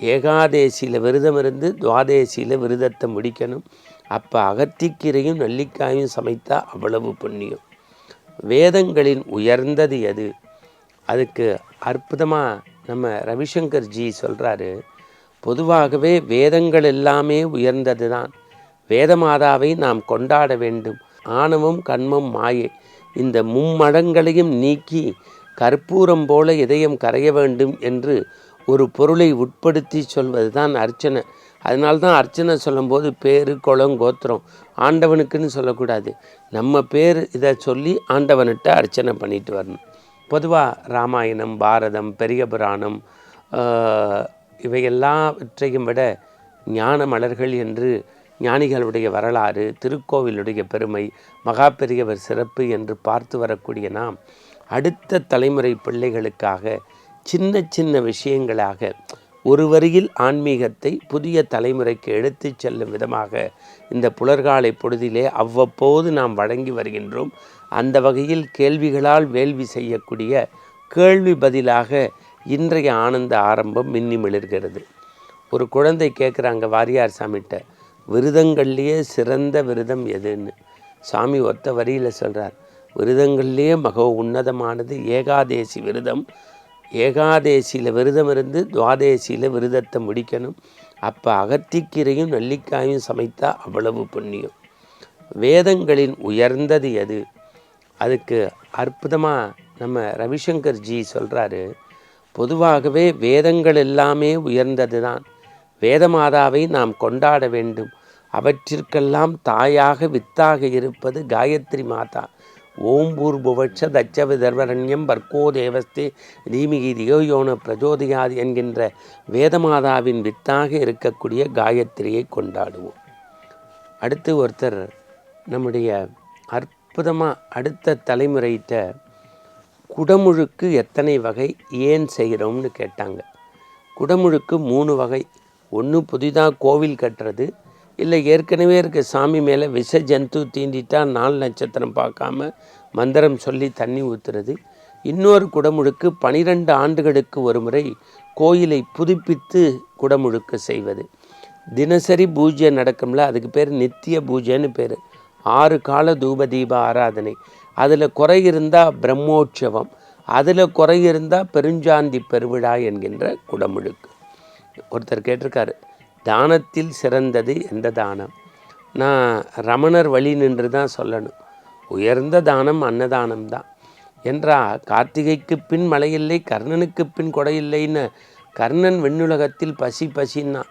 ஏகாதேசியில் விரதம் இருந்து துவாதேசியில் விரதத்தை முடிக்கணும். அப்போ அகத்திக்கீரையும் நெல்லிக்காயும் சமைத்தா அவ்வளவு புண்ணியம். வேதங்களின் உயர்ந்தது எது? அதுக்கு அற்புதமாக நம்ம ரவிசங்கர்ஜி சொல்கிறாரு, பொதுவாகவே வேதங்கள் எல்லாமே உயர்ந்தது தான். வேதமாதாவை நாம் கொண்டாட வேண்டும். ஆணவம் கண்மம் மாயை இந்த மும்மடங்களையும் நீக்கி கற்பூரம் போல இதயம் கரைய வேண்டும் என்று ஒரு பொருளை உட்படுத்தி சொல்வது தான் அர்ச்சனை. அதனால்தான் அர்ச்சனை சொல்லும்போது பேர் குலம் கோத்திரம் ஆண்டவனுக்குன்னு சொல்லக்கூடாது. நம்ம பேர் இதை சொல்லி ஆண்டவன்கிட்ட அர்ச்சனை பண்ணிட்டு வரணும். பொதுவாக ராமாயணம், பாரதம், பெரிய புராணம் இவையெல்லாவற்றையும் விட ஞான மலர்கள் என்று ஞானிகளுடைய வரலாறு, திருக்கோவிலுடைய பெருமை, மகா பெரியவர் சிறப்பு என்று பார்த்து வரக்கூடிய நாம் அடுத்த தலைமுறை பிள்ளைகளுக்காக சின்ன சின்ன விஷயங்களாக ஒரு வரியில் ஆன்மீகத்தை புதிய தலைமுறைக்கு எடுத்து செல்லும் விதமாக இந்த புலர்காலை பொழுதிலே அவ்வப்போது நாம் வழங்கி வருகின்றோம். அந்த வகையில் கேள்விகளால் வேள்வி செய்யக்கூடிய கேள்வி பதிலாக இன்றைய ஆனந்த ஆரம்பம் மின்னி மிளர்கிறது. ஒரு குழந்தை கேட்குறாங்க வாரியார் சாமிகிட்ட, விரதங்கள்லேயே சிறந்த விரதம் எதுன்னு. சாமி ஒத்த வரியில் சொல்கிறார், விரதங்கள்லேயே மக உன்னதமானது ஏகாதேசி விரதம். ஏகாதேசியில் விரதம் இருந்து துவாதேசியில் விரதத்தை முடிக்கணும். அப்போ அகத்திக்கீரையும் நெல்லிக்காயும் சமைத்தா அவ்வளவு புண்ணியம். வேதங்களின் உயர்ந்தது எது? அதுக்கு அற்புதமாக நம்ம ரவிசங்கர்ஜி சொல்கிறாரு, பொதுவாகவே வேதங்கள் எல்லாமே உயர்ந்தது தான். வேதமாதாவை நாம் கொண்டாட வேண்டும். அவற்றிற்கெல்லாம் தாயாக வித்தாக இருப்பது காயத்ரி மாதா. ஓம் பூர்புவட்ச தச்ச தர்வரண்யம் பர்கோ தேவஸ்தே தீமிகி தியோயோன பிரஜோதயாது என்கின்ற வேதமாதாவின் வித்தாக இருக்கக்கூடிய காயத்ரியை கொண்டாடுவோம். அடுத்து ஒருத்தர் நம்முடைய அற்புதமாக அடுத்த தலைமுறையிட்ட குடமுழுக்கு எத்தனை வகை, ஏன் செய்கிறோம்னு கேட்டாங்க. குடமுழுக்கு 3 வகை. ஒன்று புதிதாக கோவில் கட்டுறது, இல்லை ஏற்கனவே இருக்க சாமி மேலே விஷ ஜந்து தீண்டிட்டா 4 நட்சத்திரம் பார்க்காம மந்திரம் சொல்லி தண்ணி ஊற்றுறது. இன்னொரு குடமுழுக்கு 12 ஆண்டுகளுக்கு ஒரு முறை கோயிலை புதுப்பித்து குடமுழுக்கு செய்வது. தினசரி பூஜை நடக்கும்ல, அதுக்கு பேர் நித்திய பூஜைன்னு பேர். 6 கால தூப தீப ஆராதனை. அதில் குறை இருந்தால் பிரம்மோற்சவம், அதில் குறை இருந்தால் பெருஞ்சாந்தி பெருவிழா என்கின்ற குடமுழுக்கு. ஒருத்தர் கேட்டிருக்காரு, தானத்தில் சிறந்தது எந்த தானம்? நான் ரமணர் வழி நின்று தான் சொல்லணும். உயர்ந்த தானம் அன்னதானம் தான் என்றால், கார்த்திகைக்கு பின் மழையில்லை, கர்ணனுக்கு பின் கொடையில்லைன்னு கர்ணன் விண்ணுலகத்தில் பசி பசின்னா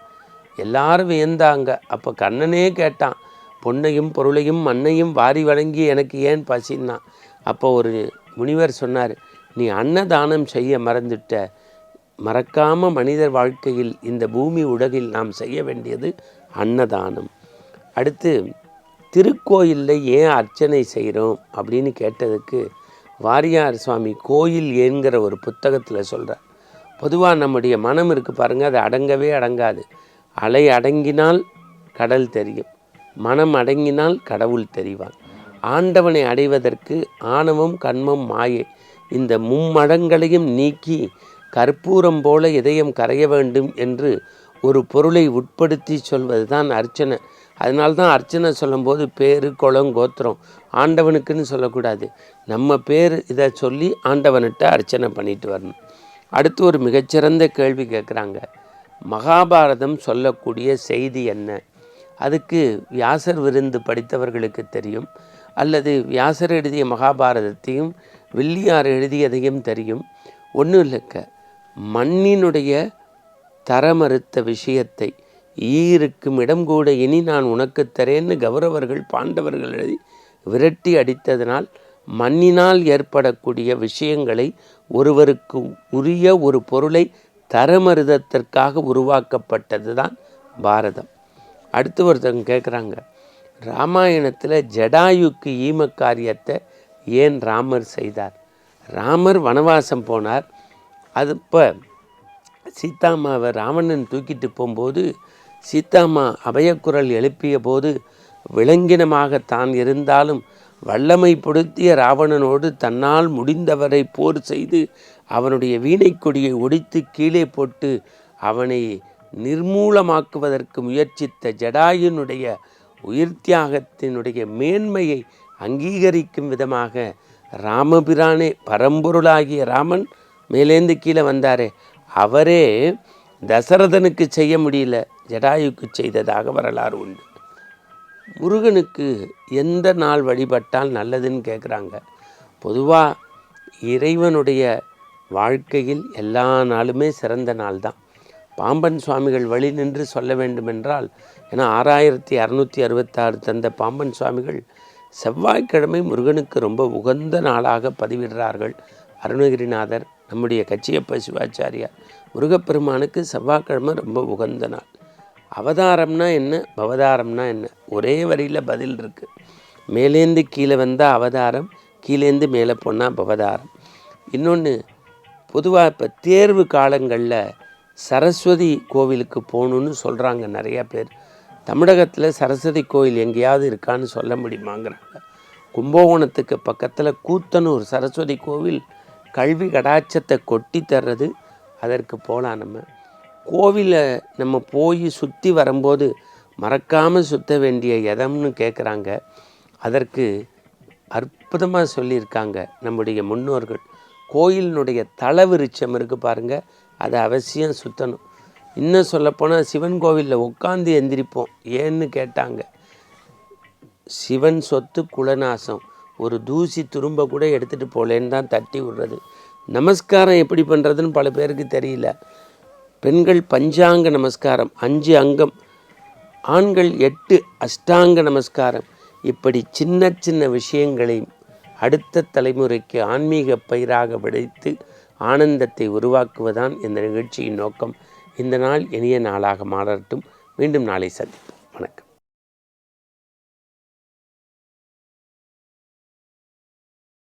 எல்லாரும் வியந்தாங்க. அப்போ கர்ணனே கேட்டான், பொன்னையும் பொருளையும் மண்ணையும் வாரி வழங்கி எனக்கு ஏன் பசின்னா. அப்போ ஒரு முனிவர் சொன்னார், நீ அன்னதானம் செய்ய மறந்துட்ட. மறக்காமல் மனிதர் வாழ்க்கையில் இந்த பூமி உலகில் நாம் செய்ய வேண்டியது அன்னதானம். அடுத்து திருக்கோயிலில் ஏன் அர்ச்சனை செய்கிறோம் அப்படின்னு கேட்டதுக்கு வாரியார் சுவாமி கோயில் ஏன்கிற ஒரு புத்தகத்தில் சொல்கிறார். பொதுவாக நம்முடைய மனம் இருக்குது பாருங்கள், அது அடங்கவே அடங்காது. அலை அடங்கினால் கடல் தெரியும், மனம் அடங்கினால் கடவுள் தெரிவான். ஆண்டவனை அடைவதற்கு ஆணவம் கண்மம் மாயை இந்த மும்மடங்களையும் நீக்கி கற்பூரம் போல இதயம் கரைய வேண்டும் என்று ஒரு பொருளை உட்படுத்தி சொல்வது தான் அர்ச்சனை. அதனால்தான் அர்ச்சனை சொல்லும்போது பேர் குலம் கோத்திரம் ஆண்டவனுக்குன்னு சொல்லக்கூடாது. நம்ம பேர் இதை சொல்லி ஆண்டவன்கிட்ட அர்ச்சனை பண்ணிட்டு வரணும். அடுத்து ஒரு மிகச்சிறந்த கேள்வி கேட்குறாங்க, மகாபாரதம் சொல்லக்கூடிய செய்தி என்ன? அதுக்கு வியாசர் விருந்து படித்தவர்களுக்கு தெரியும், அல்லது வியாசர் எழுதிய மகாபாரதத்தையும் வில்லியார் எழுதியதையும் தெரியும். ஒன்றும் இல்லைக்க, மண்ணினுடைய தரமறுத்த விஷயத்தை ஈருக்கும் இடம் கூட இனி நான் உனக்கு தரேன்னு கௌரவர்கள் பாண்டவர்கள் எழுதி விரட்டி அடித்ததனால் மண்ணினால் ஏற்படக்கூடிய விஷயங்களை ஒருவருக்கு உரிய ஒரு பொருளை தரமறுதற்காக உருவாக்கப்பட்டது தான் பாரதம். அடுத்து ஒருத்தவங்க கேட்குறாங்க, ராமாயணத்தில் ஜடாயுக்கு ஈம காரியத்தை ஏன் ராமர் செய்தார்? ராமர் வனவாசம் போனார். அது இப்போ சீதாமாவை ராவணன் தூக்கிட்டு போகும்போது சீதாமா அபயக்குரல் எழுப்பிய போது விலங்கினமாக தான் இருந்தாலும் வல்லமை பொருத்திய ராவணனோடு தன்னால் முடிந்தவரை போர் செய்து அவனுடைய வீணை கொடியை ஒடித்து கீழே போட்டு அவனை நிர்மூலமாக்குவதற்கு முயற்சித்த ஜடாயுனுடைய உயிர் தியாகத்தினுடைய மேன்மையை அங்கீகரிக்கும் விதமாக ராமபிரானே, பரம்பொருளாகிய ராமன் மேலேந்து கீழே வந்தாரே, அவரே தசரதனுக்கு செய்ய முடியல, ஜடாயுக்கு செய்ததாக வரலாறு உண்டு. முருகனுக்கு எந்த நாள் வழிபட்டால் நல்லதுன்னு கேட்குறாங்க. பொதுவாக இறைவனுடைய வாழ்க்கையில் எல்லா நாளுமே சிறந்த நாள் தான். பாம்பன் சுவாமிகள் வழி நின்று சொல்ல வேண்டுமென்றால், ஏன்னா 6666 தந்த பாம்பன் சுவாமிகள் செவ்வாய்க்கிழமை முருகனுக்கு ரொம்ப உகந்த நாளாக பதிவிடுறார்கள். அருணகிரிநாதர், நம்முடைய கச்சியப்ப சிவாச்சாரியார், முருகப்பெருமானுக்கு செவ்வாய்க்கிழமை ரொம்ப உகந்த நாள். அவதாரம்னா என்ன, பவதாரம்னா என்ன, ஒரே வரியில் பதில் இருக்குது. மேலேந்து கீழே வந்தால் அவதாரம், கீழேந்து மேலே போனால் பவதாரம். இன்னொன்று, பொதுவாக இப்போ தேர்வு காலங்களில் சரஸ்வதி கோவிலுக்கு போகணுன்னு சொல்கிறாங்க நிறையா பேர். தமிழகத்தில் சரஸ்வதி கோயில் எங்கேயாவது இருக்கான்னு சொல்ல முடியுமாங்கிறாங்க. கும்பகோணத்துக்கு பக்கத்தில் கூத்தனூர் சரஸ்வதி கோவில் கல்வி கடாட்சத்தை கொட்டி தர்றது. அதற்கு போகலாம். நம்ம கோவிலை நம்ம போய் சுற்றி வரும்போது மறக்காமல் சுற்ற வேண்டிய இடம்னு கேட்குறாங்க. அதற்கு அற்புதமாக சொல்லியிருக்காங்க நம்முடைய முன்னோர்கள். கோயிலினுடைய தலவிருட்சம் இருக்குது பாருங்கள், அதை அவசியம் சுற்றணும். இன்னும் சொல்லப்போனால் சிவன் கோவிலில் உட்காந்து எந்திரிப்போம். ஏன்னு கேட்டாங்க, சிவன் சொத்து குலநாசம், ஒரு தூசி துரும்ப கூட எடுத்துகிட்டு போகலேன்னு தான் தட்டி விடுறது. நமஸ்காரம் எப்படி பண்ணுறதுன்னு பல பேருக்கு தெரியல. பெண்கள் பஞ்சாங்க நமஸ்காரம் 5 அங்கம், ஆண்கள் 8 அஷ்டாங்க நமஸ்காரம். இப்படி சின்ன சின்ன விஷயங்களை அடுத்த தலைமுறைக்கு ஆன்மீக பயிராக விளைத்து ஆனந்தத்தை உருவாக்குவதான் இந்த நிகழ்ச்சியின் நோக்கம். இந்த நாள் இனிய நாளாக மாறட்டும். மீண்டும் நாளை சந்திப்போம். வணக்கம்.